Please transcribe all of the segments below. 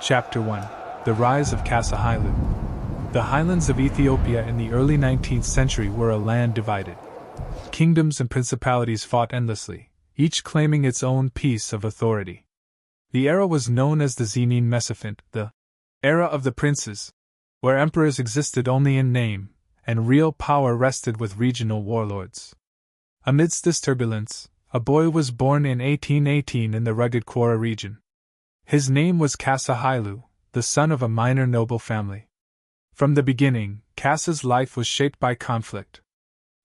Chapter 1: The Rise of Kassa Hailu. The highlands of Ethiopia in the early 19th century were a land divided. Kingdoms and principalities fought endlessly, each claiming its own piece of authority. The era was known as the Zenin Mesafint, the era of the princes, where emperors existed only in name, and real power rested with regional warlords. Amidst this turbulence, a boy was born in 1818 in the rugged Kwara region. His name was Kassa Hailu, the son of a minor noble family. From the beginning, Kassa's life was shaped by conflict.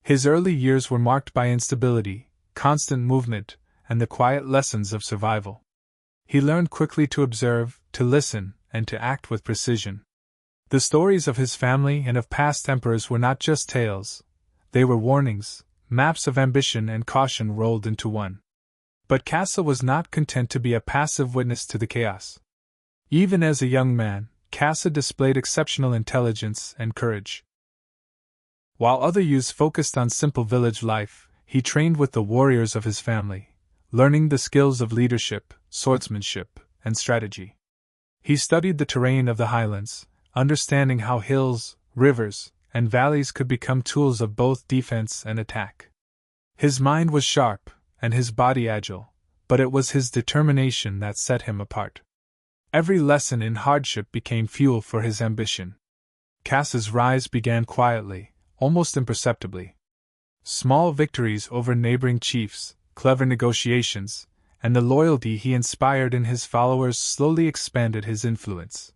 His early years were marked by instability, constant movement, and the quiet lessons of survival. He learned quickly to observe, to listen, and to act with precision. The stories of his family and of past emperors were not just tales, they were warnings, maps of ambition and caution rolled into one. But Kassa was not content to be a passive witness to the chaos. Even as a young man, Kassa displayed exceptional intelligence and courage. While other youths focused on simple village life, he trained with the warriors of his family, learning the skills of leadership, swordsmanship, and strategy. He studied the terrain of the highlands, understanding how hills, rivers, and valleys could become tools of both defense and attack. His mind was sharp, and his body agile, but it was his determination that set him apart. Every lesson in hardship became fuel for his ambition. Kassa's rise began quietly, almost imperceptibly. Small victories over neighboring chiefs, clever negotiations, and the loyalty he inspired in his followers slowly expanded his influence.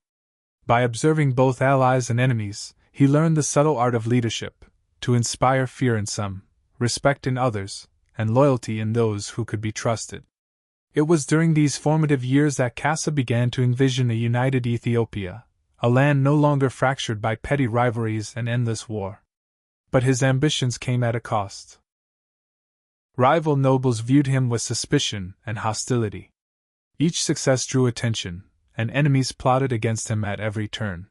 By observing both allies and enemies, he learned the subtle art of leadership, to inspire fear in some, respect in others, and loyalty in those who could be trusted. It was during these formative years that Kassa began to envision a united Ethiopia, a land no longer fractured by petty rivalries and endless war. But his ambitions came at a cost. Rival nobles viewed him with suspicion and hostility. Each success drew attention, and enemies plotted against him at every turn.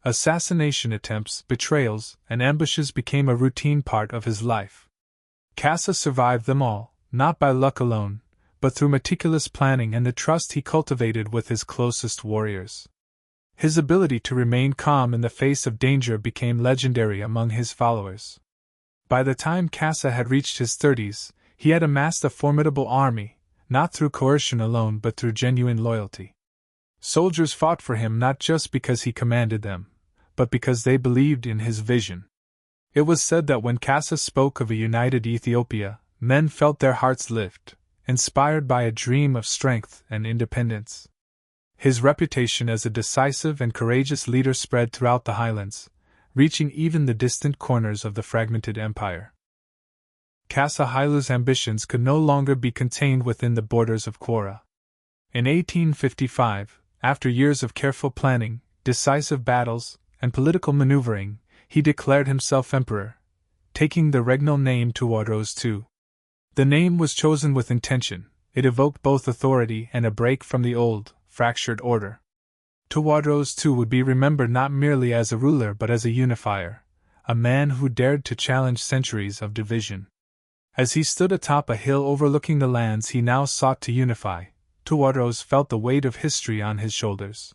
Assassination attempts, betrayals, and ambushes became a routine part of his life. Kassa survived them all, not by luck alone, but through meticulous planning and the trust he cultivated with his closest warriors. His ability to remain calm in the face of danger became legendary among his followers. By the time Kassa had reached his 30s, he had amassed a formidable army, not through coercion alone but through genuine loyalty. Soldiers fought for him not just because he commanded them, but because they believed in his vision. It was said that when Kassa spoke of a united Ethiopia, men felt their hearts lift, inspired by a dream of strength and independence. His reputation as a decisive and courageous leader spread throughout the highlands, reaching even the distant corners of the fragmented empire. Kassa Hailu's ambitions could no longer be contained within the borders of Kwara. In 1855, after years of careful planning, decisive battles, and political maneuvering, he declared himself emperor, taking the regnal name Tewodros II. The name was chosen with intention, it evoked both authority and a break from the old, fractured order. Tewodros II would be remembered not merely as a ruler but as a unifier, a man who dared to challenge centuries of division. As he stood atop a hill overlooking the lands he now sought to unify, Tewodros felt the weight of history on his shoulders.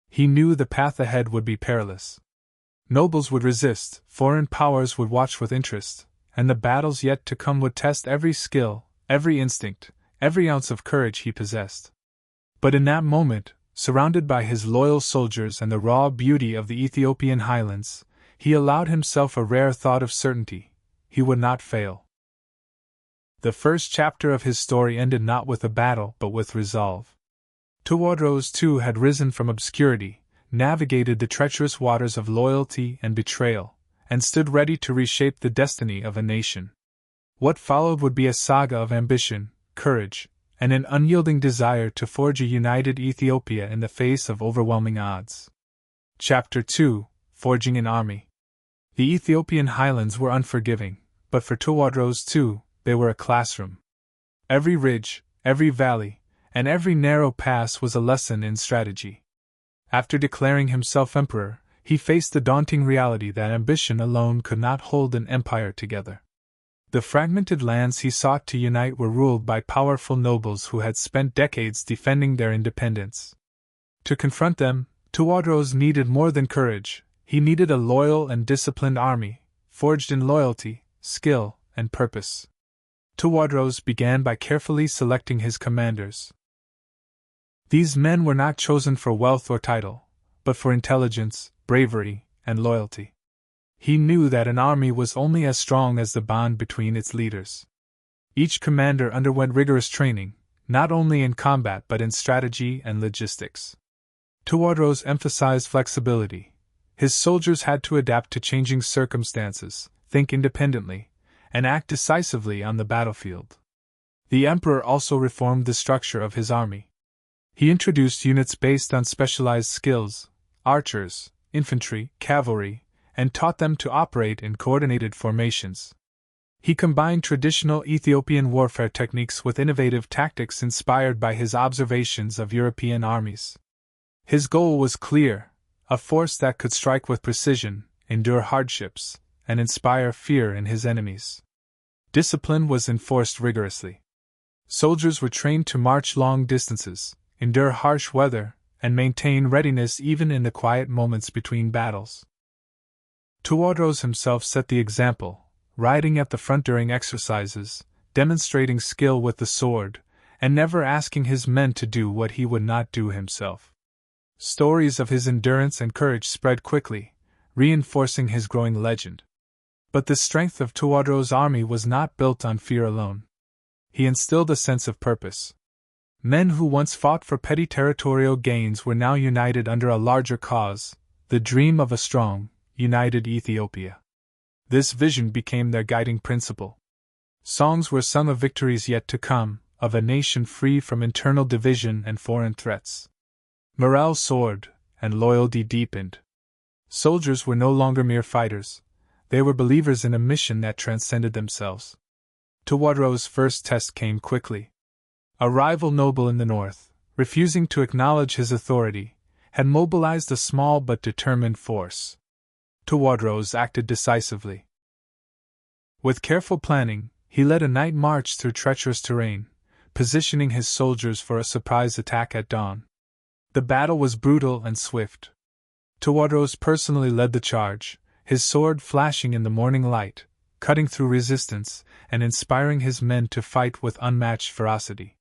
He knew the path ahead would be perilous. Nobles would resist, foreign powers would watch with interest, and the battles yet to come would test every skill, every instinct, every ounce of courage he possessed. But in that moment, surrounded by his loyal soldiers and the raw beauty of the Ethiopian highlands, he allowed himself a rare thought of certainty: he would not fail. The first chapter of his story ended not with a battle but with resolve. Tewodros II had risen from obscurity, navigated the treacherous waters of loyalty and betrayal, and stood ready to reshape the destiny of a nation. What followed would be a saga of ambition, courage, and an unyielding desire to forge a united Ethiopia in the face of overwhelming odds. Chapter 2: Forging an Army. The Ethiopian highlands were unforgiving, but for Tewodros II, they were a classroom. Every ridge, every valley, and every narrow pass was a lesson in strategy. After declaring himself emperor, he faced the daunting reality that ambition alone could not hold an empire together. The fragmented lands he sought to unite were ruled by powerful nobles who had spent decades defending their independence. To confront them, Tewodros needed more than courage, he needed a loyal and disciplined army, forged in loyalty, skill, and purpose. Tewodros began by carefully selecting his commanders. These men were not chosen for wealth or title, but for intelligence, bravery, and loyalty. He knew that an army was only as strong as the bond between its leaders. Each commander underwent rigorous training, not only in combat but in strategy and logistics. Tewodros emphasized flexibility. His soldiers had to adapt to changing circumstances, think independently, and act decisively on the battlefield. The emperor also reformed the structure of his army. He introduced units based on specialized skills, archers, infantry, cavalry, and taught them to operate in coordinated formations. He combined traditional Ethiopian warfare techniques with innovative tactics inspired by his observations of European armies. His goal was clear: a force that could strike with precision, endure hardships, and inspire fear in his enemies. Discipline was enforced rigorously. Soldiers were trained to march long distances, endure harsh weather, and maintain readiness even in the quiet moments between battles. Tewodros himself set the example, riding at the front during exercises, demonstrating skill with the sword, and never asking his men to do what he would not do himself. Stories of his endurance and courage spread quickly, reinforcing his growing legend. But the strength of Tewodros' army was not built on fear alone. He instilled a sense of purpose. Men who once fought for petty territorial gains were now united under a larger cause, the dream of a strong, united Ethiopia. This vision became their guiding principle. Songs were sung of victories yet to come, of a nation free from internal division and foreign threats. Morale soared, and loyalty deepened. Soldiers were no longer mere fighters, they were believers in a mission that transcended themselves. Tewodros' first test came quickly. A rival noble in the north, refusing to acknowledge his authority, had mobilized a small but determined force. Tewodros acted decisively. With careful planning, he led a night march through treacherous terrain, positioning his soldiers for a surprise attack at dawn. The battle was brutal and swift. Tewodros personally led the charge, his sword flashing in the morning light, cutting through resistance, and inspiring his men to fight with unmatched ferocity.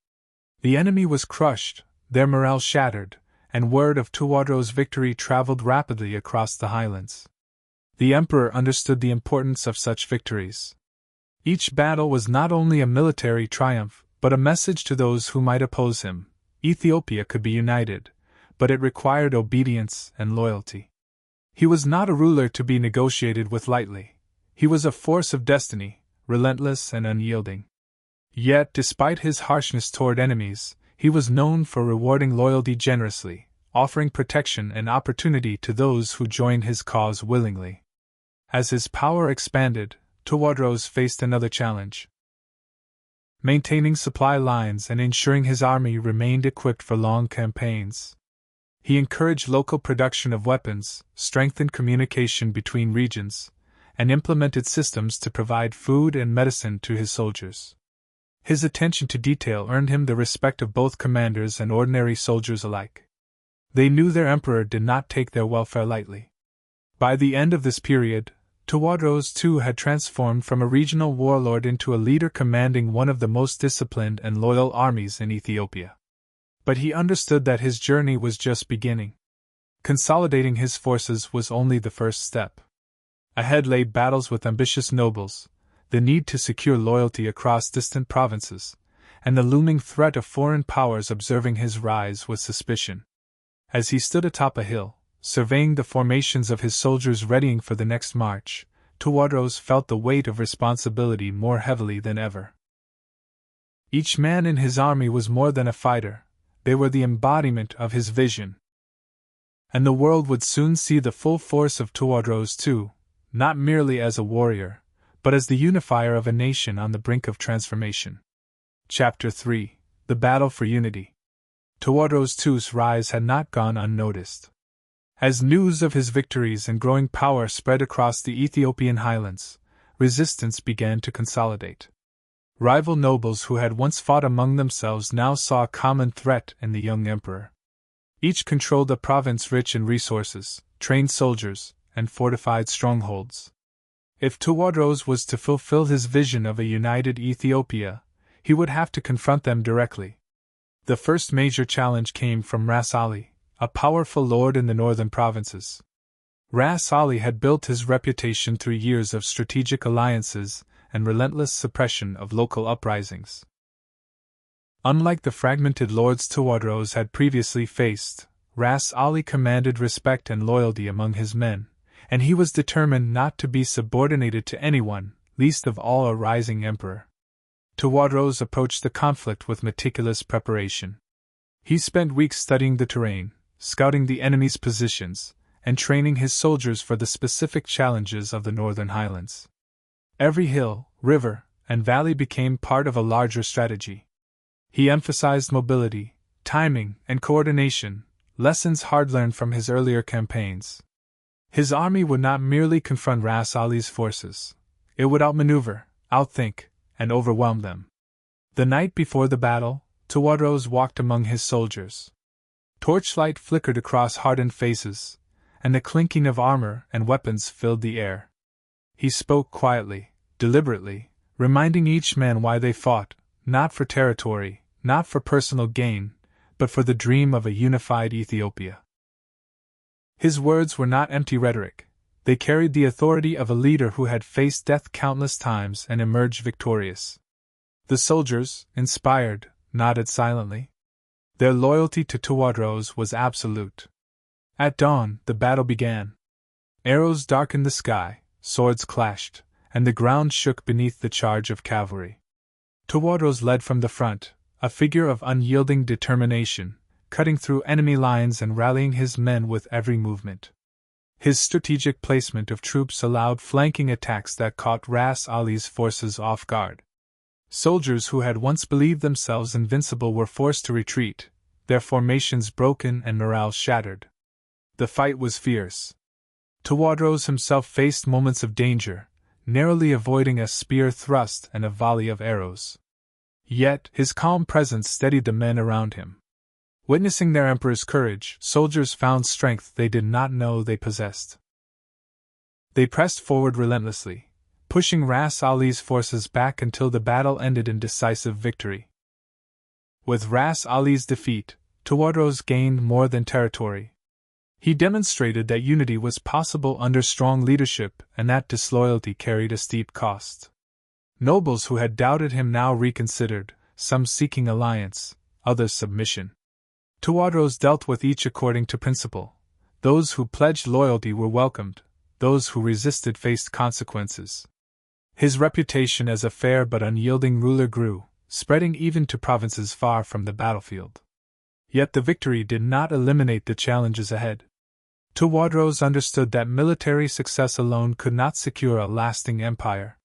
The enemy was crushed, their morale shattered, and word of Tewodros' victory traveled rapidly across the highlands. The emperor understood the importance of such victories. Each battle was not only a military triumph, but a message to those who might oppose him. Ethiopia could be united, but it required obedience and loyalty. He was not a ruler to be negotiated with lightly. He was a force of destiny, relentless and unyielding. Yet, despite his harshness toward enemies, he was known for rewarding loyalty generously, offering protection and opportunity to those who joined his cause willingly. As his power expanded, Tewodros faced another challenge: maintaining supply lines and ensuring his army remained equipped for long campaigns. He encouraged local production of weapons, strengthened communication between regions, and implemented systems to provide food and medicine to his soldiers. His attention to detail earned him the respect of both commanders and ordinary soldiers alike. They knew their emperor did not take their welfare lightly. By the end of this period, Tewodros II had transformed from a regional warlord into a leader commanding one of the most disciplined and loyal armies in Ethiopia. But he understood that his journey was just beginning. Consolidating his forces was only the first step. Ahead lay battles with ambitious nobles, the need to secure loyalty across distant provinces, and the looming threat of foreign powers observing his rise with suspicion. As he stood atop a hill, surveying the formations of his soldiers readying for the next march, Tewodros felt the weight of responsibility more heavily than ever. Each man in his army was more than a fighter, they were the embodiment of his vision. And the world would soon see the full force of Tewodros II, not merely as a warrior, but as the unifier of a nation on the brink of transformation. Chapter 3: The Battle for Unity. Tewodros II's rise had not gone unnoticed. As news of his victories and growing power spread across the Ethiopian highlands, resistance began to consolidate. Rival nobles who had once fought among themselves now saw a common threat in the young emperor. Each controlled a province rich in resources, trained soldiers, and fortified strongholds. If Tewodros was to fulfill his vision of a united Ethiopia, he would have to confront them directly. The first major challenge came from Ras Ali, a powerful lord in the northern provinces. Ras Ali had built his reputation through years of strategic alliances and relentless suppression of local uprisings. Unlike the fragmented lords Tewodros had previously faced, Ras Ali commanded respect and loyalty among his men, and he was determined not to be subordinated to anyone, least of all a rising emperor. Tewodros approached the conflict with meticulous preparation. He spent weeks studying the terrain, scouting the enemy's positions, and training his soldiers for the specific challenges of the northern highlands. Every hill, river, and valley became part of a larger strategy. He emphasized mobility, timing, and coordination, lessons hard learned from his earlier campaigns. His army would not merely confront Ras Ali's forces, it would outmaneuver, outthink, and overwhelm them. The night before the battle, Tewodros walked among his soldiers. Torchlight flickered across hardened faces, and the clinking of armor and weapons filled the air. He spoke quietly, deliberately, reminding each man why they fought, not for territory, not for personal gain, but for the dream of a unified Ethiopia. His words were not empty rhetoric, they carried the authority of a leader who had faced death countless times and emerged victorious. The soldiers, inspired, nodded silently. Their loyalty to Tewodros was absolute. At dawn, the battle began. Arrows darkened the sky, swords clashed, and the ground shook beneath the charge of cavalry. Tewodros led from the front, a figure of unyielding determination, cutting through enemy lines and rallying his men with every movement. His strategic placement of troops allowed flanking attacks that caught Ras Ali's forces off guard. Soldiers who had once believed themselves invincible were forced to retreat, their formations broken and morale shattered. The fight was fierce. Tewodros himself faced moments of danger, narrowly avoiding a spear thrust and a volley of arrows. Yet, his calm presence steadied the men around him. Witnessing their emperor's courage, soldiers found strength they did not know they possessed. They pressed forward relentlessly, pushing Ras Ali's forces back until the battle ended in decisive victory. With Ras Ali's defeat, Tewodros gained more than territory. He demonstrated that unity was possible under strong leadership and that disloyalty carried a steep cost. Nobles who had doubted him now reconsidered, some seeking alliance, others submission. Tewodros dealt with each according to principle. Those who pledged loyalty were welcomed, those who resisted faced consequences. His reputation as a fair but unyielding ruler grew, spreading even to provinces far from the battlefield. Yet the victory did not eliminate the challenges ahead. Tewodros understood that military success alone could not secure a lasting empire.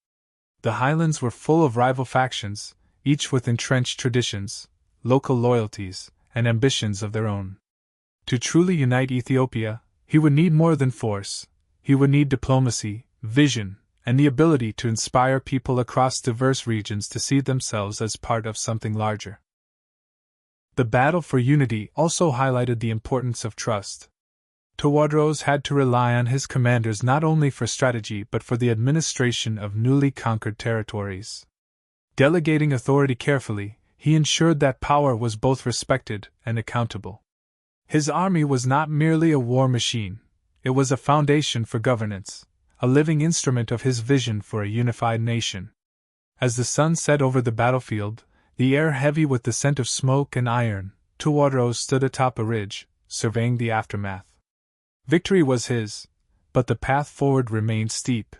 The highlands were full of rival factions, each with entrenched traditions, local loyalties, and ambitions of their own. To truly unite Ethiopia, he would need more than force. He would need diplomacy, vision, and the ability to inspire people across diverse regions to see themselves as part of something larger. The battle for unity also highlighted the importance of trust. Tewodros had to rely on his commanders not only for strategy but for the administration of newly conquered territories. Delegating authority carefully, he ensured that power was both respected and accountable. His army was not merely a war machine, it was a foundation for governance, a living instrument of his vision for a unified nation. As the sun set over the battlefield, the air heavy with the scent of smoke and iron, Tewodros stood atop a ridge, surveying the aftermath. Victory was his, but the path forward remained steep.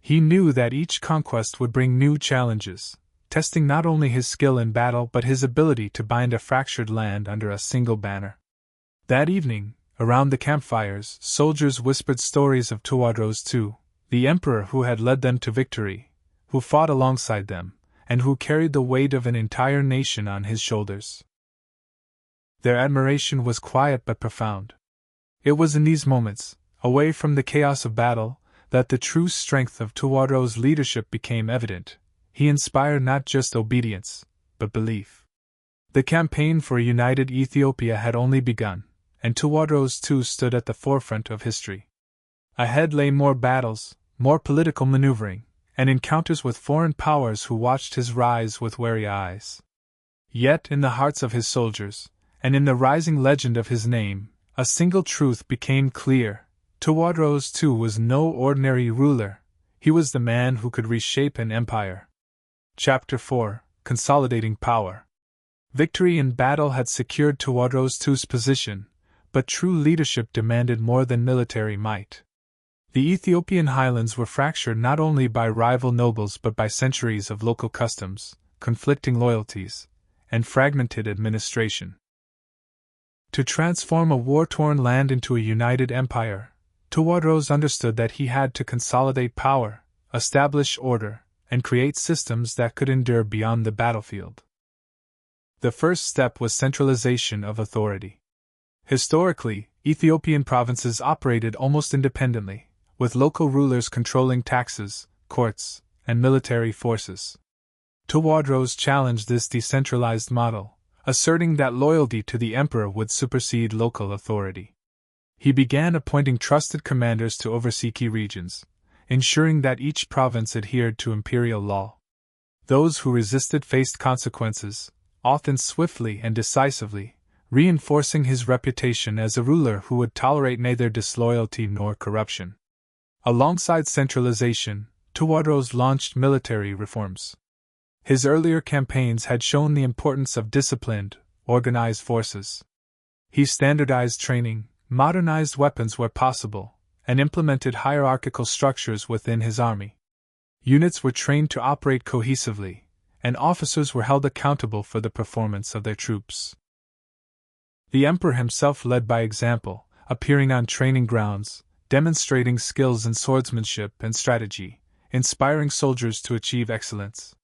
He knew that each conquest would bring new challenges, testing not only his skill in battle but his ability to bind a fractured land under a single banner. That evening, around the campfires, soldiers whispered stories of Tewodros II, the emperor who had led them to victory, who fought alongside them, and who carried the weight of an entire nation on his shoulders. Their admiration was quiet but profound. It was in these moments, away from the chaos of battle, that the true strength of Tewodros' leadership became evident. He inspired not just obedience, but belief. The campaign for a united Ethiopia had only begun, and Tewodros II stood at the forefront of history. Ahead lay more battles, more political maneuvering, and encounters with foreign powers who watched his rise with wary eyes. Yet in the hearts of his soldiers, and in the rising legend of his name, a single truth became clear: Tewodros II was no ordinary ruler, he was the man who could reshape an empire. Chapter 4: Consolidating Power. Victory in battle had secured Tewodros II's position, but true leadership demanded more than military might. The Ethiopian highlands were fractured not only by rival nobles but by centuries of local customs, conflicting loyalties, and fragmented administration. To transform a war-torn land into a united empire, Tewodros understood that he had to consolidate power, establish order, and create systems that could endure beyond the battlefield. The first step was centralization of authority. Historically, Ethiopian provinces operated almost independently, with local rulers controlling taxes, courts, and military forces. Tewodros challenged this decentralized model, asserting that loyalty to the emperor would supersede local authority. He began appointing trusted commanders to oversee key regions, ensuring that each province adhered to imperial law. Those who resisted faced consequences, often swiftly and decisively, reinforcing his reputation as a ruler who would tolerate neither disloyalty nor corruption. Alongside centralization, Tewodros launched military reforms. His earlier campaigns had shown the importance of disciplined, organized forces. He standardized training, modernized weapons where possible, and implemented hierarchical structures within his army. Units were trained to operate cohesively, and officers were held accountable for the performance of their troops. The emperor himself led by example, appearing on training grounds, demonstrating skills in swordsmanship and strategy, inspiring soldiers to achieve excellence.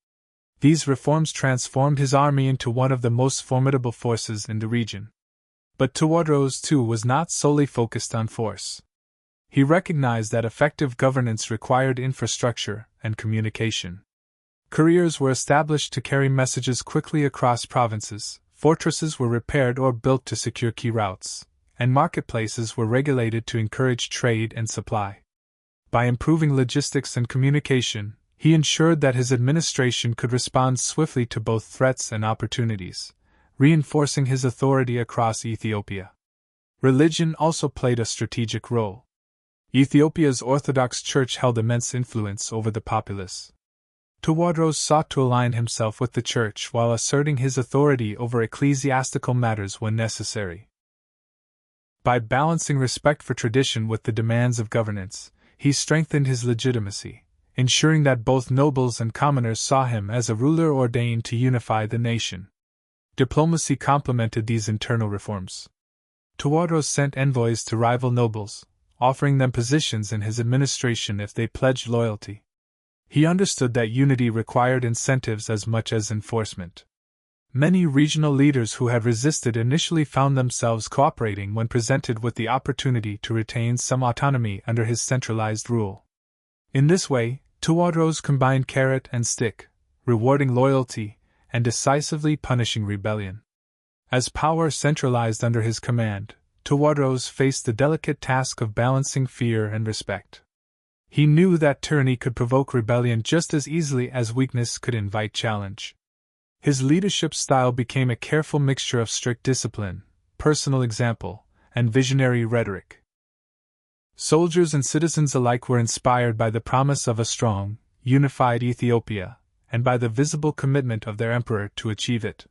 These reforms transformed his army into one of the most formidable forces in the region. But Tewodros II was not solely focused on force. He recognized that effective governance required infrastructure and communication. Couriers were established to carry messages quickly across provinces, fortresses were repaired or built to secure key routes, and marketplaces were regulated to encourage trade and supply. By improving logistics and communication, he ensured that his administration could respond swiftly to both threats and opportunities, reinforcing his authority across Ethiopia. Religion also played a strategic role. Ethiopia's Orthodox Church held immense influence over the populace. Tewodros sought to align himself with the Church while asserting his authority over ecclesiastical matters when necessary. By balancing respect for tradition with the demands of governance, he strengthened his legitimacy, ensuring that both nobles and commoners saw him as a ruler ordained to unify the nation. Diplomacy complemented these internal reforms. Tewodros sent envoys to rival nobles, offering them positions in his administration if they pledged loyalty. He understood that unity required incentives as much as enforcement. Many regional leaders who had resisted initially found themselves cooperating when presented with the opportunity to retain some autonomy under his centralized rule. In this way, Tewodros combined carrot and stick, rewarding loyalty and decisively punishing rebellion. As power centralized under his command, Tewodros faced the delicate task of balancing fear and respect. He knew that tyranny could provoke rebellion just as easily as weakness could invite challenge. His leadership style became a careful mixture of strict discipline, personal example, and visionary rhetoric. Soldiers and citizens alike were inspired by the promise of a strong, unified Ethiopia, and by the visible commitment of their emperor to achieve it.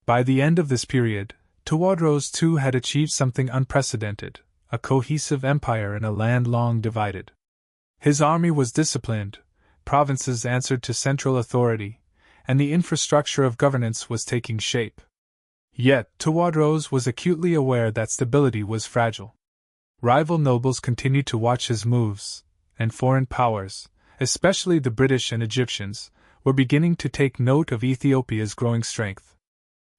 By the end of this period, Tewodros II had achieved something unprecedented, a cohesive empire in a land long divided. His army was disciplined, provinces answered to central authority, and the infrastructure of governance was taking shape. Yet, Tewodros was acutely aware that stability was fragile. Rival nobles continued to watch his moves, and foreign powers, especially the British and Egyptians, were beginning to take note of Ethiopia's growing strength.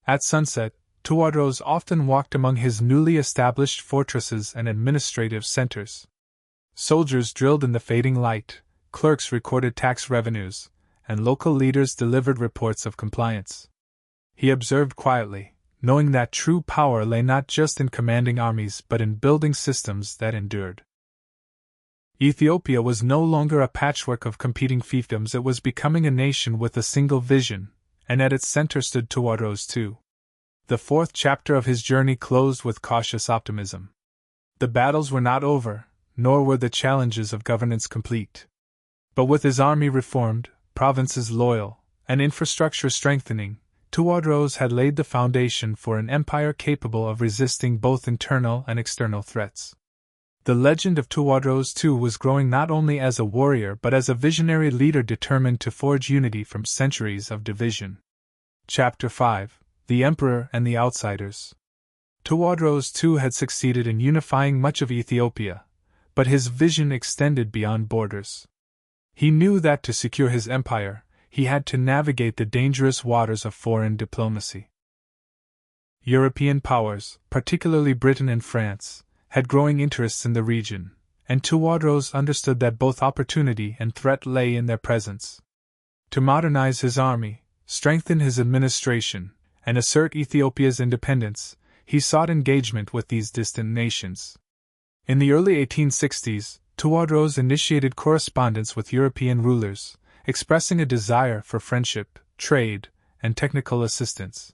At sunset, Tewodros often walked among his newly established fortresses and administrative centers. Soldiers drilled in the fading light, clerks recorded tax revenues, and local leaders delivered reports of compliance. He observed quietly, knowing that true power lay not just in commanding armies but in building systems that endured. Ethiopia was no longer a patchwork of competing fiefdoms, it was becoming a nation with a single vision, and at its center stood Tewodros II. The fourth chapter of his journey closed with cautious optimism. The battles were not over, nor were the challenges of governance complete. But with his army reformed, provinces loyal, and infrastructure strengthening, Tewodros had laid the foundation for an empire capable of resisting both internal and external threats. The legend of Tewodros II was growing not only as a warrior but as a visionary leader determined to forge unity from centuries of division. Chapter 5: The Emperor and the Outsiders. Tewodros II had succeeded in unifying much of Ethiopia, but his vision extended beyond borders. He knew that to secure his empire, he had to navigate the dangerous waters of foreign diplomacy. European powers, particularly Britain and France, had growing interests in the region, and Tewodros understood that both opportunity and threat lay in their presence. To modernize his army, strengthen his administration, and assert Ethiopia's independence, he sought engagement with these distant nations. In the early 1860s, Tewodros initiated correspondence with European rulers, expressing a desire for friendship, trade, and technical assistance.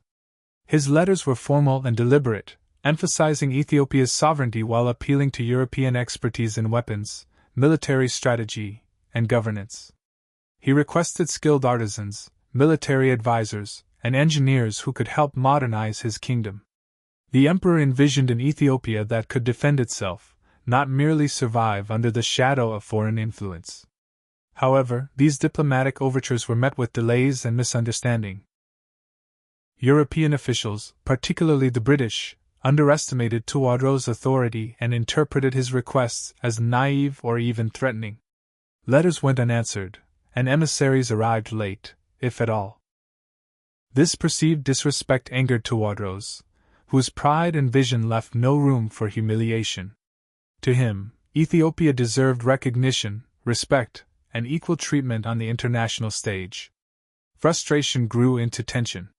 His letters were formal and deliberate, emphasizing Ethiopia's sovereignty while appealing to European expertise in weapons, military strategy, and governance. He requested skilled artisans, military advisors, and engineers who could help modernize his kingdom. The emperor envisioned an Ethiopia that could defend itself, not merely survive under the shadow of foreign influence. However, these diplomatic overtures were met with delays and misunderstanding. European officials, particularly the British, underestimated Tewodros' authority and interpreted his requests as naive or even threatening. Letters went unanswered, and emissaries arrived late, if at all. This perceived disrespect angered Tewodros, whose pride and vision left no room for humiliation. To him, Ethiopia deserved recognition, respect, and equal treatment on the international stage. Frustration grew into tension.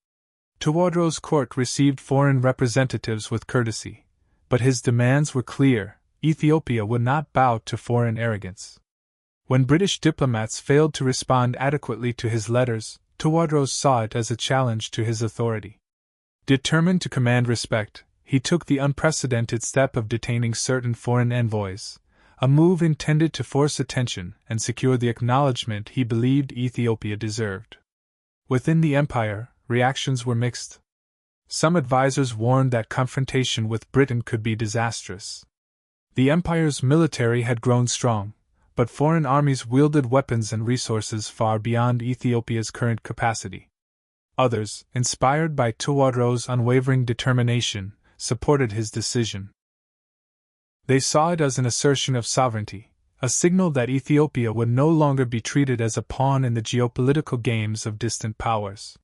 Tewodros' court received foreign representatives with courtesy, but his demands were clear: Ethiopia would not bow to foreign arrogance. When British diplomats failed to respond adequately to his letters, Tewodros saw it as a challenge to his authority. Determined to command respect, he took the unprecedented step of detaining certain foreign envoys, a move intended to force attention and secure the acknowledgement he believed Ethiopia deserved. Within the empire, reactions were mixed. Some advisors warned that confrontation with Britain could be disastrous. The empire's military had grown strong, but foreign armies wielded weapons and resources far beyond Ethiopia's current capacity. Others, inspired by Tewodros' unwavering determination, supported his decision. They saw it as an assertion of sovereignty, a signal that Ethiopia would no longer be treated as a pawn in the geopolitical games of distant powers.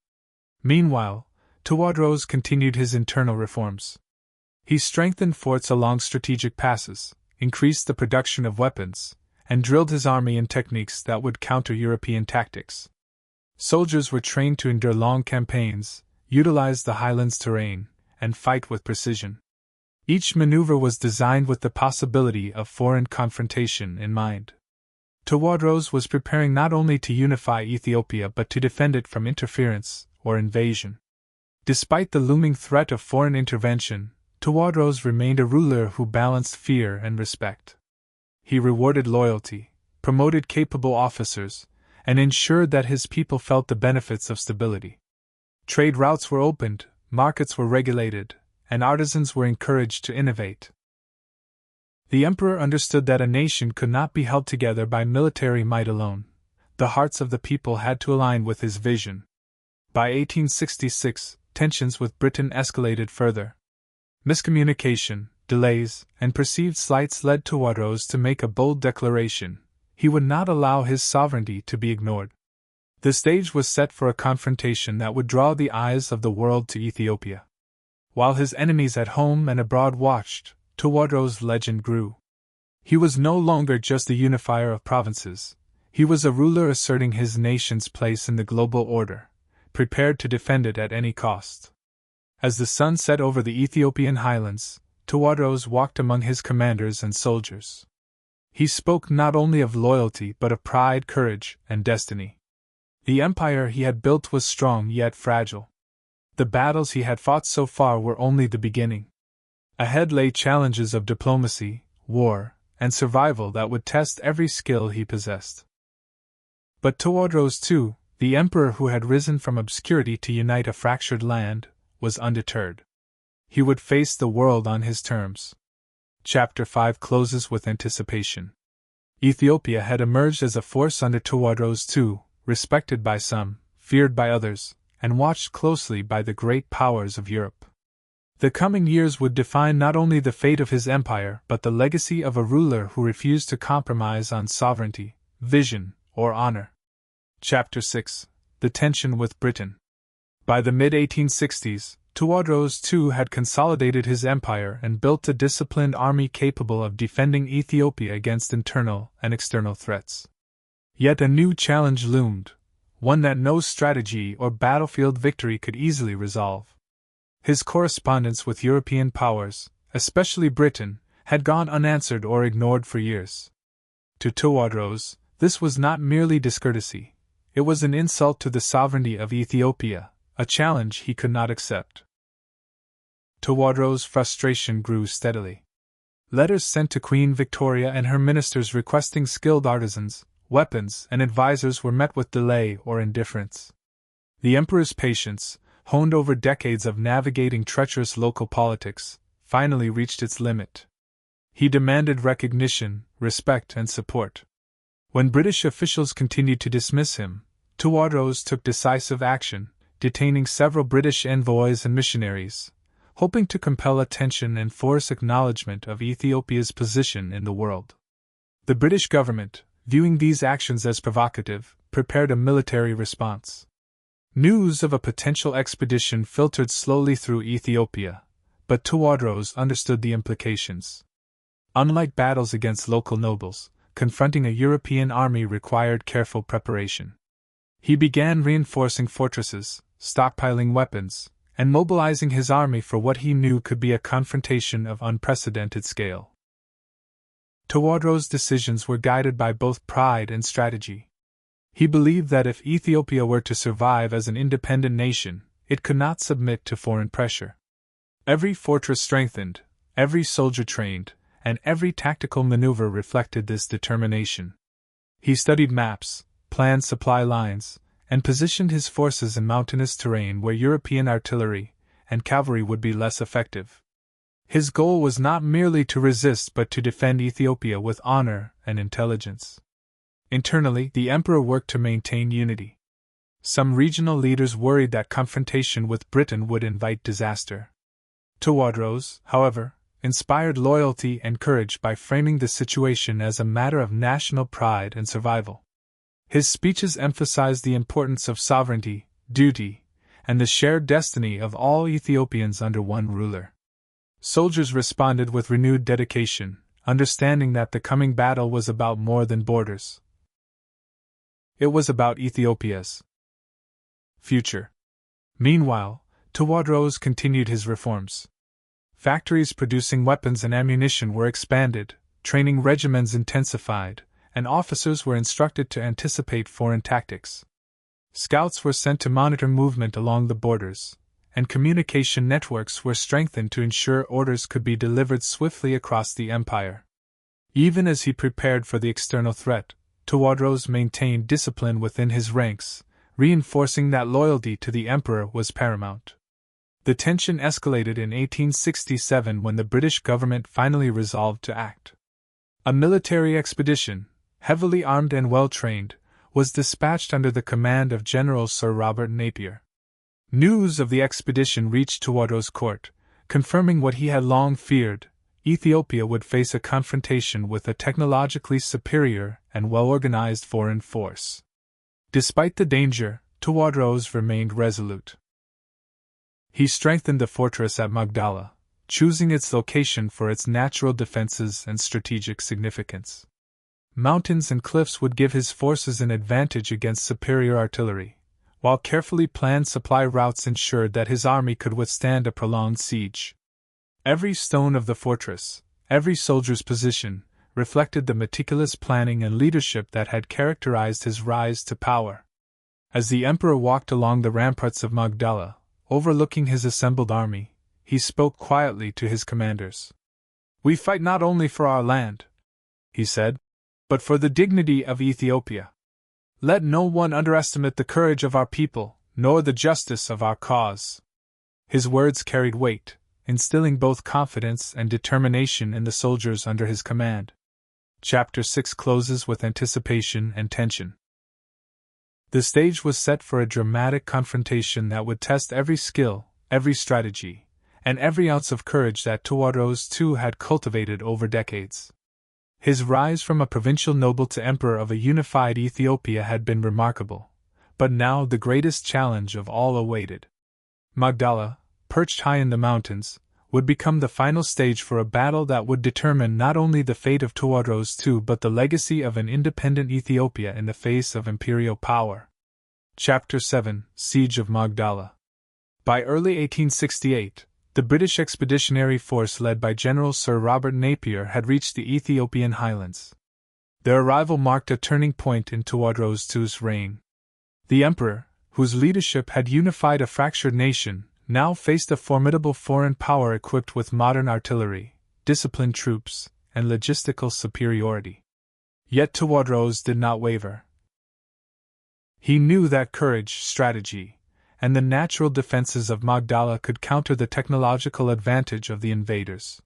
Meanwhile, Tewodros continued his internal reforms. He strengthened forts along strategic passes, increased the production of weapons, and drilled his army in techniques that would counter European tactics. Soldiers were trained to endure long campaigns, utilize the highlands terrain, and fight with precision. Each maneuver was designed with the possibility of foreign confrontation in mind. Tewodros was preparing not only to unify Ethiopia but to defend it from interference or invasion. Despite the looming threat of foreign intervention, Tewodros remained a ruler who balanced fear and respect. He rewarded loyalty, promoted capable officers, and ensured that his people felt the benefits of stability. Trade routes were opened, markets were regulated, and artisans were encouraged to innovate. The emperor understood that a nation could not be held together by military might alone. The hearts of the people had to align with his vision. By 1866, tensions with Britain escalated further. Miscommunication, delays, and perceived slights led Tewodros to make a bold declaration: he would not allow his sovereignty to be ignored. The stage was set for a confrontation that would draw the eyes of the world to Ethiopia. While his enemies at home and abroad watched, Tewodros' legend grew. He was no longer just a unifier of provinces. He was a ruler asserting his nation's place in the global order, prepared to defend it at any cost. As the sun set over the Ethiopian highlands, Tewodros walked among his commanders and soldiers. He spoke not only of loyalty but of pride, courage, and destiny. The empire he had built was strong yet fragile. The battles he had fought so far were only the beginning. Ahead lay challenges of diplomacy, war, and survival that would test every skill he possessed. But Tewodros II, the emperor who had risen from obscurity to unite a fractured land, was undeterred. He would face the world on his terms. Chapter 5 closes with anticipation. Ethiopia had emerged as a force under Tewodros II, respected by some, feared by others, and watched closely by the great powers of Europe. The coming years would define not only the fate of his empire but the legacy of a ruler who refused to compromise on sovereignty, vision, or honor. Chapter 6 The Tension with Britain. By the mid-1860s, Tewodros II had consolidated his empire and built a disciplined army capable of defending Ethiopia against internal and external threats. Yet a new challenge loomed, one that no strategy or battlefield victory could easily resolve. His correspondence with European powers, especially Britain, had gone unanswered or ignored for years. To Tewodros, this was not merely discourtesy, it was an insult to the sovereignty of Ethiopia, a challenge he could not accept. Tewodros' frustration grew steadily. Letters sent to Queen Victoria and her ministers requesting skilled artisans, weapons, and advisors were met with delay or indifference. The emperor's patience, honed over decades of navigating treacherous local politics, finally reached its limit. He demanded recognition, respect, and support. When British officials continued to dismiss him, Tewodros took decisive action, detaining several British envoys and missionaries, hoping to compel attention and force acknowledgement of Ethiopia's position in the world. The British government, viewing these actions as provocative, prepared a military response. News of a potential expedition filtered slowly through Ethiopia, but Tewodros understood the implications. Unlike battles against local nobles, confronting a European army required careful preparation. He began reinforcing fortresses, stockpiling weapons, and mobilizing his army for what he knew could be a confrontation of unprecedented scale. Tewodros' decisions were guided by both pride and strategy. He believed that if Ethiopia were to survive as an independent nation, it could not submit to foreign pressure. Every fortress strengthened, every soldier trained, and every tactical maneuver reflected this determination. He studied maps, planned supply lines, and positioned his forces in mountainous terrain where European artillery and cavalry would be less effective. His goal was not merely to resist but to defend Ethiopia with honor and intelligence. Internally, the emperor worked to maintain unity. Some regional leaders worried that confrontation with Britain would invite disaster. Tewodros, however, inspired loyalty and courage by framing the situation as a matter of national pride and survival. His speeches emphasized the importance of sovereignty, duty, and the shared destiny of all Ethiopians under one ruler. Soldiers responded with renewed dedication, understanding that the coming battle was about more than borders. It was about Ethiopia's future. Meanwhile, Tewodros continued his reforms. Factories producing weapons and ammunition were expanded, training regimens intensified, and officers were instructed to anticipate foreign tactics. Scouts were sent to monitor movement along the borders, and communication networks were strengthened to ensure orders could be delivered swiftly across the empire. Even as he prepared for the external threat, Tewodros maintained discipline within his ranks, reinforcing that loyalty to the emperor was paramount. The tension escalated in 1867 when the British government finally resolved to act. A military expedition, heavily armed and well-trained, was dispatched under the command of General Sir Robert Napier. News of the expedition reached Tewodros' court, confirming what he had long feared: Ethiopia would face a confrontation with a technologically superior and well-organized foreign force. Despite the danger, Tewodros remained resolute. He strengthened the fortress at Magdala, choosing its location for its natural defenses and strategic significance. Mountains and cliffs would give his forces an advantage against superior artillery, while carefully planned supply routes ensured that his army could withstand a prolonged siege. Every stone of the fortress, every soldier's position, reflected the meticulous planning and leadership that had characterized his rise to power. As the emperor walked along the ramparts of Magdala, overlooking his assembled army, he spoke quietly to his commanders. "We fight not only for our land," he said, "but for the dignity of Ethiopia. Let no one underestimate the courage of our people, nor the justice of our cause." His words carried weight, instilling both confidence and determination in the soldiers under his command. Chapter 6 closes with anticipation and tension. The stage was set for a dramatic confrontation that would test every skill, every strategy, and every ounce of courage that Tewodros II had cultivated over decades. His rise from a provincial noble to emperor of a unified Ethiopia had been remarkable, but now the greatest challenge of all awaited. Magdala, perched high in the mountains, would become the final stage for a battle that would determine not only the fate of Tewodros II but the legacy of an independent Ethiopia in the face of imperial power. Chapter 7 Siege of Magdala. By early 1868, the British Expeditionary Force led by General Sir Robert Napier had reached the Ethiopian highlands. Their arrival marked a turning point in Tewodros II's reign. The emperor, whose leadership had unified a fractured nation, now faced a formidable foreign power equipped with modern artillery, disciplined troops, and logistical superiority. Yet Tewodros did not waver. He knew that courage, strategy, and the natural defenses of Magdala could counter the technological advantage of the invaders.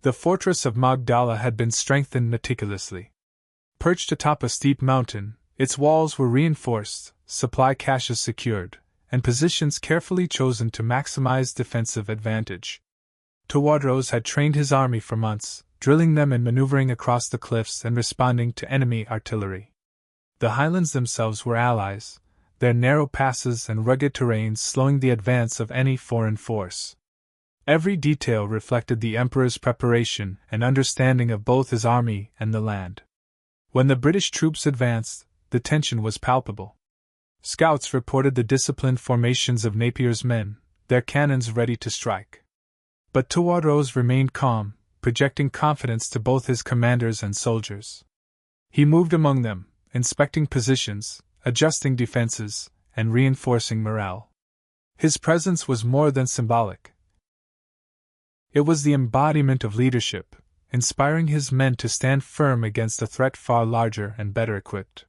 The fortress of Magdala had been strengthened meticulously. Perched atop a steep mountain, its walls were reinforced, supply caches secured, and positions carefully chosen to maximize defensive advantage. Tewodros had trained his army for months, drilling them in maneuvering across the cliffs and responding to enemy artillery. The highlands themselves were allies, their narrow passes and rugged terrains slowing the advance of any foreign force. Every detail reflected the emperor's preparation and understanding of both his army and the land. When the British troops advanced, the tension was palpable. Scouts reported the disciplined formations of Napier's men, their cannons ready to strike. But Tewodros remained calm, projecting confidence to both his commanders and soldiers. He moved among them, inspecting positions, adjusting defenses, and reinforcing morale. His presence was more than symbolic. It was the embodiment of leadership, inspiring his men to stand firm against a threat far larger and better equipped.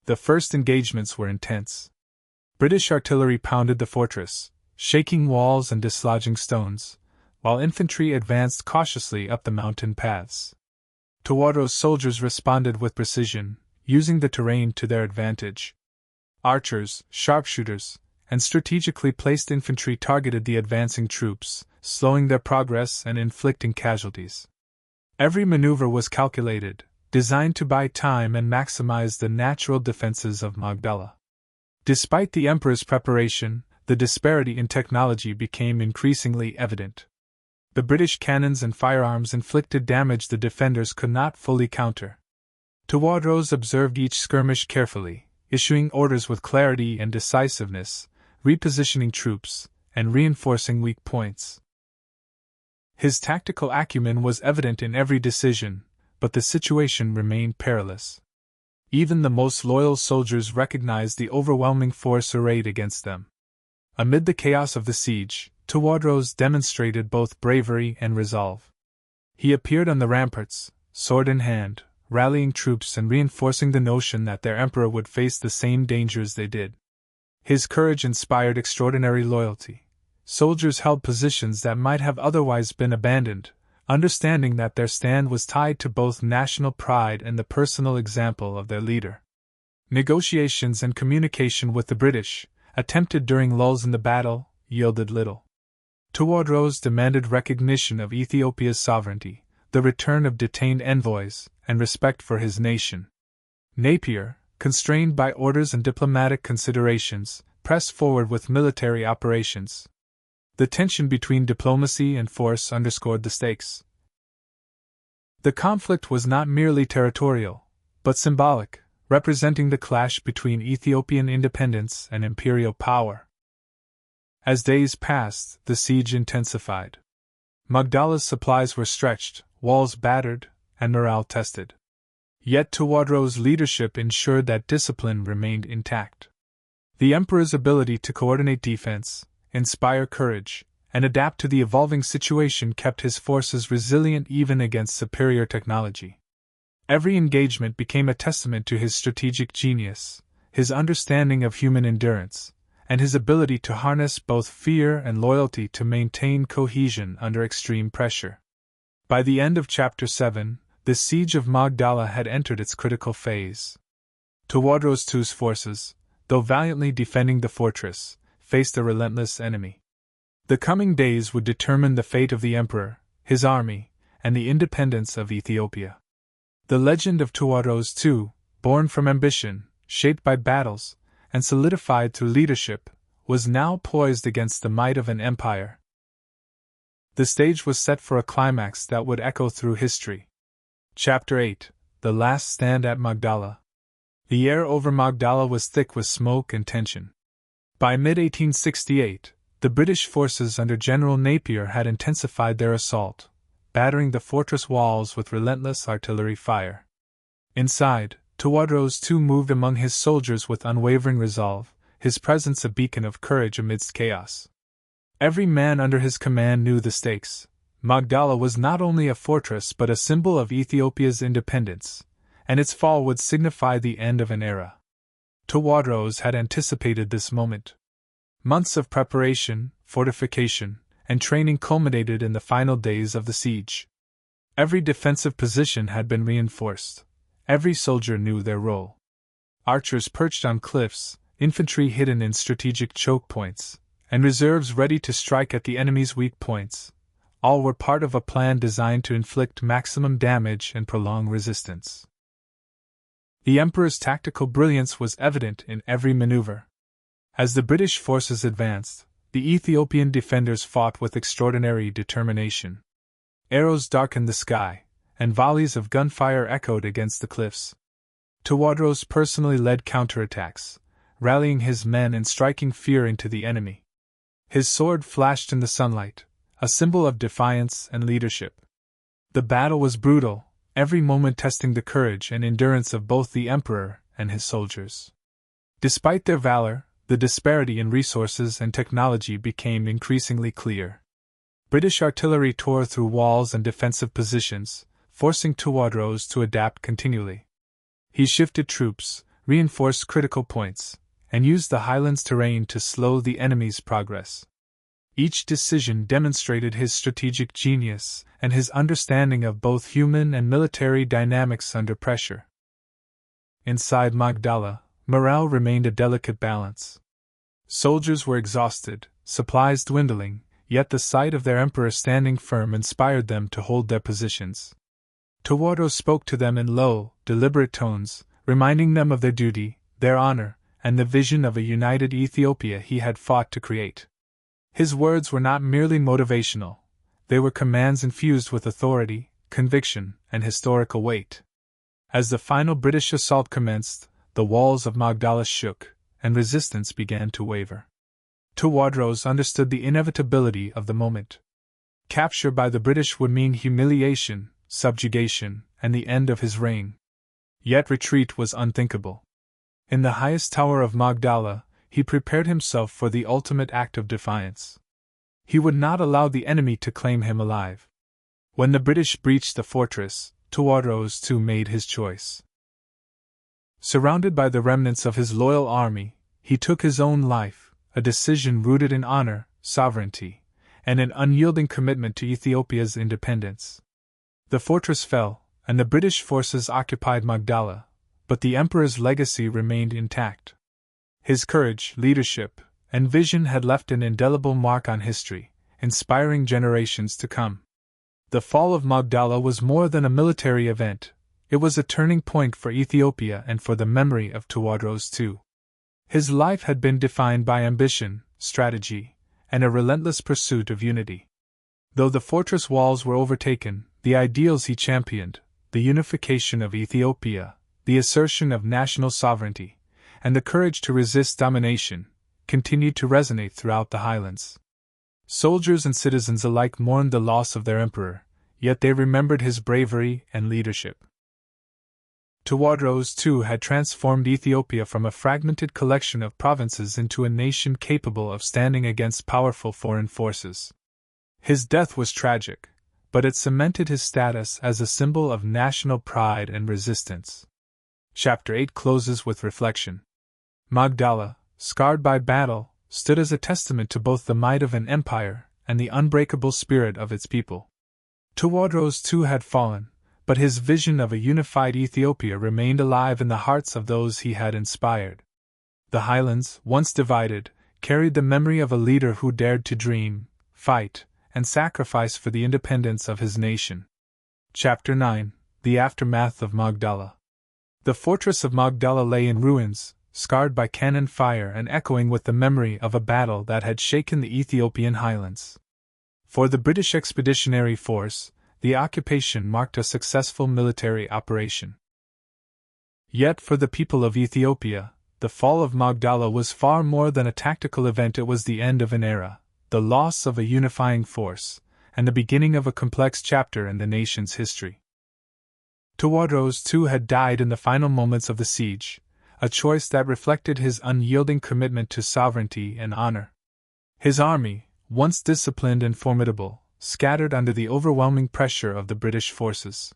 The first engagements were intense. British artillery pounded the fortress, shaking walls and dislodging stones, while infantry advanced cautiously up the mountain paths. Tewodros' soldiers responded with precision, using the terrain to their advantage. Archers, sharpshooters, and strategically placed infantry targeted the advancing troops, slowing their progress and inflicting casualties. Every maneuver was calculated, designed to buy time and maximize the natural defenses of Magdala. Despite the emperor's preparation, the disparity in technology became increasingly evident. The British cannons and firearms inflicted damage the defenders could not fully counter. Tewodros observed each skirmish carefully, issuing orders with clarity and decisiveness, repositioning troops, and reinforcing weak points. His tactical acumen was evident in every decision, but the situation remained perilous. Even the most loyal soldiers recognized the overwhelming force arrayed against them. Amid the chaos of the siege, Tewodros demonstrated both bravery and resolve. He appeared on the ramparts, sword in hand, rallying troops and reinforcing the notion that their emperor would face the same dangers they did. His courage inspired extraordinary loyalty. Soldiers held positions that might have otherwise been abandoned, understanding that their stand was tied to both national pride and the personal example of their leader. Negotiations and communication with the British, attempted during lulls in the battle, yielded little. Tewodros demanded recognition of Ethiopia's sovereignty, the return of detained envoys, and respect for his nation. Napier, constrained by orders and diplomatic considerations, pressed forward with military operations. The tension between diplomacy and force underscored the stakes. The conflict was not merely territorial, but symbolic, representing the clash between Ethiopian independence and imperial power. As days passed, the siege intensified. Magdala's supplies were stretched, walls battered, and morale tested. Yet Tewodros' leadership ensured that discipline remained intact. The emperor's ability to coordinate defense, inspire courage, and adapt to the evolving situation kept his forces resilient even against superior technology. Every engagement became a testament to his strategic genius, his understanding of human endurance, and his ability to harness both fear and loyalty to maintain cohesion under extreme pressure. By the end of Chapter 7, the siege of Magdala had entered its critical phase. Tewodros II's forces, though valiantly defending the fortress, faced a relentless enemy. The coming days would determine the fate of the emperor, his army, and the independence of Ethiopia. The legend of Tewodros II, born from ambition, shaped by battles, and solidified through leadership, was now poised against the might of an empire. The stage was set for a climax that would echo through history. Chapter 8: The Last Stand at Magdala. The air over Magdala was thick with smoke and tension. By mid-1868, the British forces under General Napier had intensified their assault, battering the fortress walls with relentless artillery fire. Inside, Tewodros II moved among his soldiers with unwavering resolve, his presence a beacon of courage amidst chaos. Every man under his command knew the stakes. Magdala was not only a fortress but a symbol of Ethiopia's independence, and its fall would signify the end of an era. Tewodros had anticipated this moment. Months of preparation, fortification, and training culminated in the final days of the siege. Every defensive position had been reinforced. Every soldier knew their role. Archers perched on cliffs, infantry hidden in strategic choke points, and reserves ready to strike at the enemy's weak points. All were part of a plan designed to inflict maximum damage and prolong resistance. The emperor's tactical brilliance was evident in every maneuver. As the British forces advanced, the Ethiopian defenders fought with extraordinary determination. Arrows darkened the sky, and volleys of gunfire echoed against the cliffs. Tewodros personally led counterattacks, rallying his men and striking fear into the enemy. His sword flashed in the sunlight, a symbol of defiance and leadership. The battle was brutal, every moment testing the courage and endurance of both the emperor and his soldiers. Despite their valor, the disparity in resources and technology became increasingly clear. British artillery tore through walls and defensive positions, forcing Tewodros to adapt continually. He shifted troops, reinforced critical points, and used the highlands terrain to slow the enemy's progress. Each decision demonstrated his strategic genius and his understanding of both human and military dynamics under pressure. Inside Magdala, morale remained a delicate balance. Soldiers were exhausted, supplies dwindling, yet the sight of their emperor standing firm inspired them to hold their positions. Tewodros spoke to them in low, deliberate tones, reminding them of their duty, their honor, and the vision of a united Ethiopia he had fought to create. His words were not merely motivational, they were commands infused with authority, conviction, and historical weight. As the final British assault commenced, the walls of Magdala shook, and resistance began to waver. Tewodros understood the inevitability of the moment. Capture by the British would mean humiliation, subjugation, and the end of his reign. Yet retreat was unthinkable. In the highest tower of Magdala, he prepared himself for the ultimate act of defiance. He would not allow the enemy to claim him alive. When the British breached the fortress, Tewodros too made his choice. Surrounded by the remnants of his loyal army, he took his own life, a decision rooted in honor, sovereignty, and an unyielding commitment to Ethiopia's independence. The fortress fell, and the British forces occupied Magdala, but the emperor's legacy remained intact. His courage, leadership, and vision had left an indelible mark on history, inspiring generations to come. The fall of Magdala was more than a military event, it was a turning point for Ethiopia and for the memory of Tewodros II. His life had been defined by ambition, strategy, and a relentless pursuit of unity. Though the fortress walls were overtaken, the ideals he championed, the unification of Ethiopia, the assertion of national sovereignty, and the courage to resist domination, continued to resonate throughout the highlands. Soldiers and citizens alike mourned the loss of their emperor, yet they remembered his bravery and leadership. Tewodros II had transformed Ethiopia from a fragmented collection of provinces into a nation capable of standing against powerful foreign forces. His death was tragic, but it cemented his status as a symbol of national pride and resistance. Chapter 8 closes with reflection. Magdala, scarred by battle, stood as a testament to both the might of an empire and the unbreakable spirit of its people. Tewodros II had fallen, but his vision of a unified Ethiopia remained alive in the hearts of those he had inspired. The highlands, once divided, carried the memory of a leader who dared to dream, fight, and sacrifice for the independence of his nation. Chapter 9 The Aftermath of Magdala. The fortress of Magdala lay in ruins, scarred by cannon fire and echoing with the memory of a battle that had shaken the Ethiopian highlands. For the British Expeditionary Force, the occupation marked a successful military operation. Yet for the people of Ethiopia, the fall of Magdala was far more than a tactical event. It was the end of an era, the loss of a unifying force, and the beginning of a complex chapter in the nation's history. Tewodros II had died in the final moments of the siege, a choice that reflected his unyielding commitment to sovereignty and honor. His army, once disciplined and formidable, scattered under the overwhelming pressure of the British forces.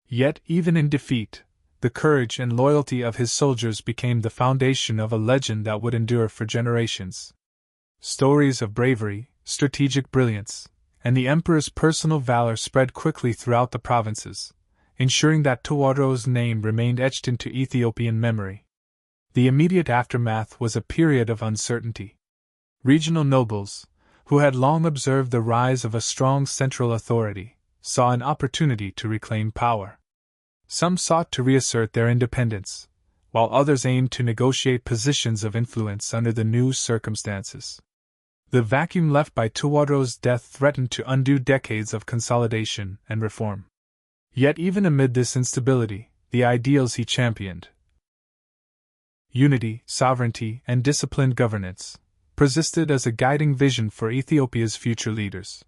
Yet, even in defeat, the courage and loyalty of his soldiers became the foundation of a legend that would endure for generations. Stories of bravery, strategic brilliance, and the emperor's personal valor spread quickly throughout the provinces, ensuring that Tewodros' name remained etched into Ethiopian memory. The immediate aftermath was a period of uncertainty. Regional nobles, who had long observed the rise of a strong central authority, saw an opportunity to reclaim power. Some sought to reassert their independence, while others aimed to negotiate positions of influence under the new circumstances. The vacuum left by Tewodros' death threatened to undo decades of consolidation and reform. Yet even amid this instability, the ideals he championed, unity, sovereignty, and disciplined governance, persisted as a guiding vision for Ethiopia's future leaders.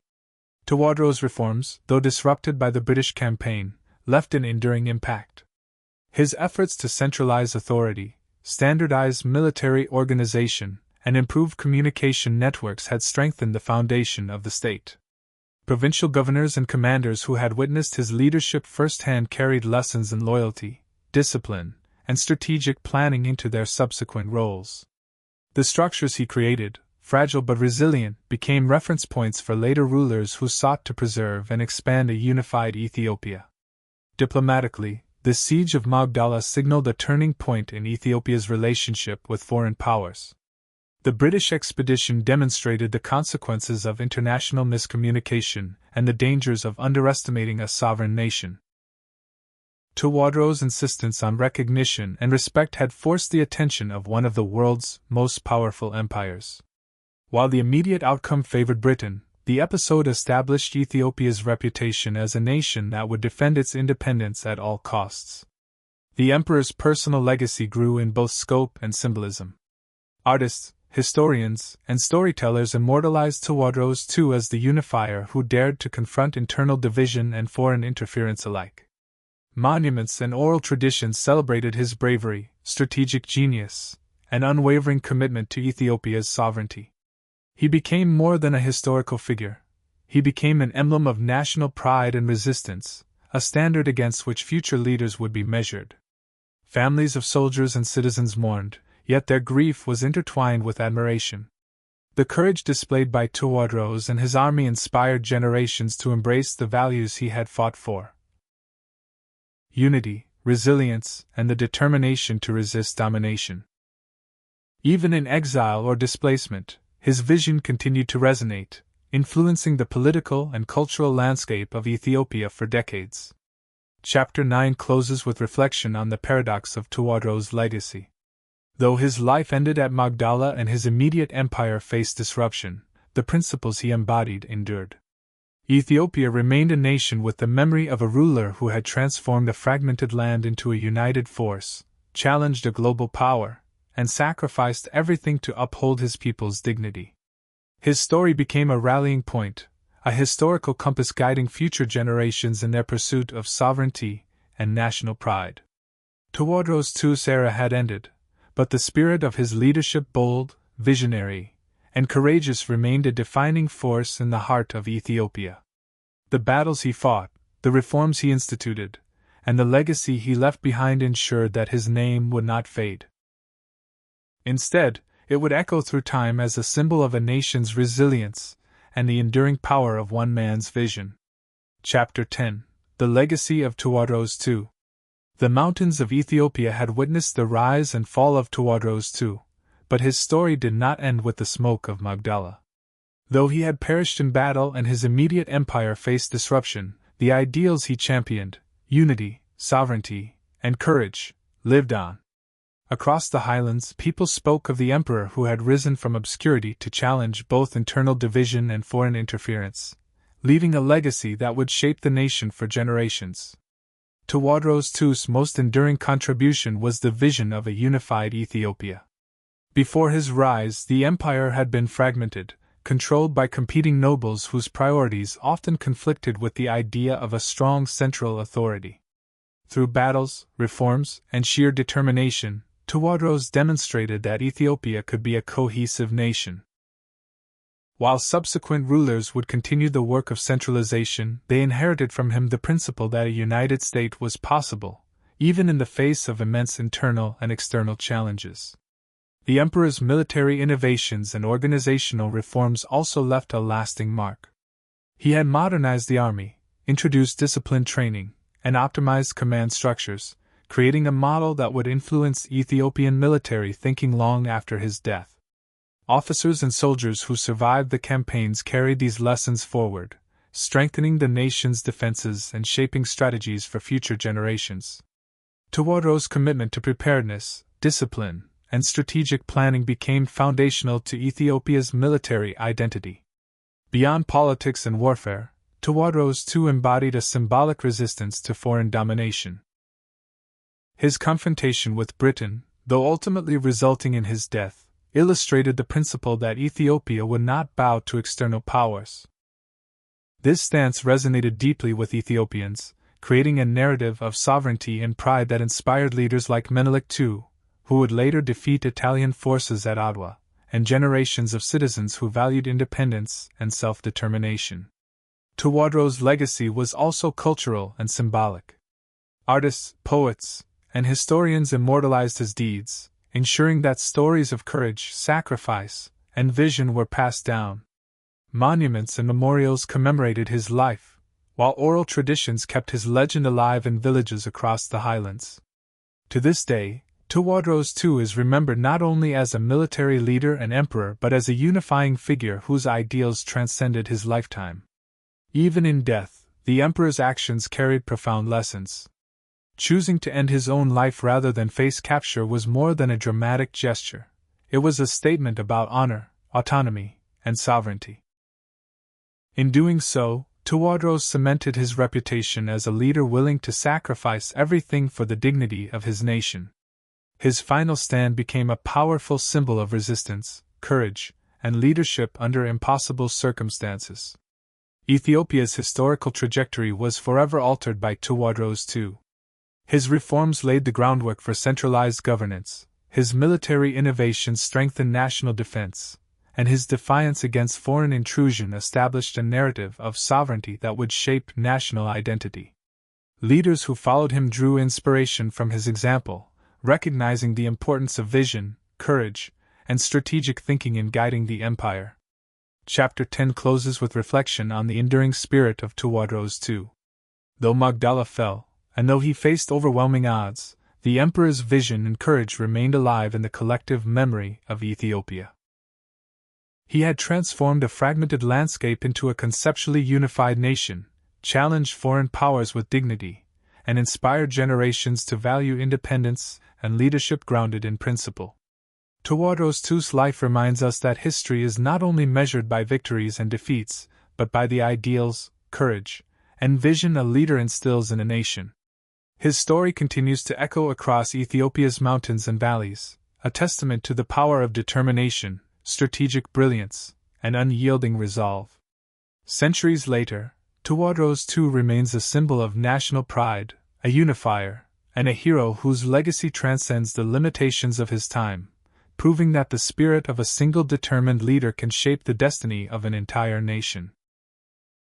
Tewodros' reforms, though disrupted by the British campaign, left an enduring impact. His efforts to centralize authority, standardize military organization, and improve communication networks had strengthened the foundation of the state. Provincial governors and commanders who had witnessed his leadership firsthand carried lessons in loyalty, discipline, and strategic planning into their subsequent roles. The structures he created, fragile but resilient, became reference points for later rulers who sought to preserve and expand a unified Ethiopia. Diplomatically, the siege of Magdala signaled a turning point in Ethiopia's relationship with foreign powers. The British expedition demonstrated the consequences of international miscommunication and the dangers of underestimating a sovereign nation. Tewodros' insistence on recognition and respect had forced the attention of one of the world's most powerful empires. While the immediate outcome favored Britain, the episode established Ethiopia's reputation as a nation that would defend its independence at all costs. The emperor's personal legacy grew in both scope and symbolism. Artists, historians, and storytellers immortalized Tewodros II as the unifier who dared to confront internal division and foreign interference alike. Monuments and oral traditions celebrated his bravery, strategic genius, and unwavering commitment to Ethiopia's sovereignty. He became more than a historical figure. He became an emblem of national pride and resistance, a standard against which future leaders would be measured. Families of soldiers and citizens mourned, yet their grief was intertwined with admiration. The courage displayed by Tewodros and his army inspired generations to embrace the values he had fought for: unity, resilience, and the determination to resist domination. Even in exile or displacement, his vision continued to resonate, influencing the political and cultural landscape of Ethiopia for decades. Chapter 9 closes with reflection on the paradox of Tewodros' legacy. Though his life ended at Magdala and his immediate empire faced disruption, the principles he embodied endured. Ethiopia remained a nation with the memory of a ruler who had transformed a fragmented land into a united force, challenged a global power, and sacrificed everything to uphold his people's dignity. His story became a rallying point, a historical compass guiding future generations in their pursuit of sovereignty and national pride. Tewodros II's era had ended, but the spirit of his leadership, bold, visionary, and courageous, remained a defining force in the heart of Ethiopia. The battles he fought, the reforms he instituted, and the legacy he left behind ensured that his name would not fade. Instead, it would echo through time as a symbol of a nation's resilience and the enduring power of one man's vision. Chapter 10: The Legacy of Tewodros II. The mountains of Ethiopia had witnessed the rise and fall of Tewodros II, but his story did not end with the smoke of Magdala. Though he had perished in battle and his immediate empire faced disruption, the ideals he championed, unity, sovereignty, and courage, lived on. Across the highlands, people spoke of the emperor who had risen from obscurity to challenge both internal division and foreign interference, leaving a legacy that would shape the nation for generations. Tewodros II's most enduring contribution was the vision of a unified Ethiopia. Before his rise, the empire had been fragmented, controlled by competing nobles whose priorities often conflicted with the idea of a strong central authority. Through battles, reforms, and sheer determination, Tewodros demonstrated that Ethiopia could be a cohesive nation. While subsequent rulers would continue the work of centralization, they inherited from him the principle that a united state was possible, even in the face of immense internal and external challenges. The emperor's military innovations and organizational reforms also left a lasting mark. He had modernized the army, introduced disciplined training, and optimized command structures, creating a model that would influence Ethiopian military thinking long after his death. Officers and soldiers who survived the campaigns carried these lessons forward, strengthening the nation's defenses and shaping strategies for future generations. Tewodros' commitment to preparedness, discipline, and strategic planning became foundational to Ethiopia's military identity. Beyond politics and warfare, Tewodros II embodied a symbolic resistance to foreign domination. His confrontation with Britain, though ultimately resulting in his death, illustrated the principle that Ethiopia would not bow to external powers. This stance resonated deeply with Ethiopians, creating a narrative of sovereignty and pride that inspired leaders like Menelik II, who would later defeat Italian forces at Adwa, and generations of citizens who valued independence and self-determination. Tewodros' legacy was also cultural and symbolic. Artists, poets, and historians immortalized his deeds, ensuring that stories of courage, sacrifice, and vision were passed down. Monuments and memorials commemorated his life, while oral traditions kept his legend alive in villages across the highlands. To this day, Tewodros II is remembered not only as a military leader and emperor but as a unifying figure whose ideals transcended his lifetime. Even in death, the emperor's actions carried profound lessons. Choosing to end his own life rather than face capture was more than a dramatic gesture. It was a statement about honor, autonomy, and sovereignty. In doing so, Tewodros cemented his reputation as a leader willing to sacrifice everything for the dignity of his nation. His final stand became a powerful symbol of resistance, courage, and leadership under impossible circumstances. Ethiopia's historical trajectory was forever altered by Tewodros II. His reforms laid the groundwork for centralized governance, his military innovations strengthened national defense, and his defiance against foreign intrusion established a narrative of sovereignty that would shape national identity. Leaders who followed him drew inspiration from his example, recognizing the importance of vision, courage, and strategic thinking in guiding the empire. Chapter 10 closes with reflection on the enduring spirit of Tewodros II. Though Magdala fell, and though he faced overwhelming odds, the emperor's vision and courage remained alive in the collective memory of Ethiopia. He had transformed a fragmented landscape into a conceptually unified nation, challenged foreign powers with dignity, and inspired generations to value independence and leadership grounded in principle. Tewodros II's life reminds us that history is not only measured by victories and defeats, but by the ideals, courage, and vision a leader instills in a nation. His story continues to echo across Ethiopia's mountains and valleys, a testament to the power of determination, strategic brilliance, and unyielding resolve. Centuries later, Tewodros II remains a symbol of national pride, a unifier, and a hero whose legacy transcends the limitations of his time, proving that the spirit of a single determined leader can shape the destiny of an entire nation.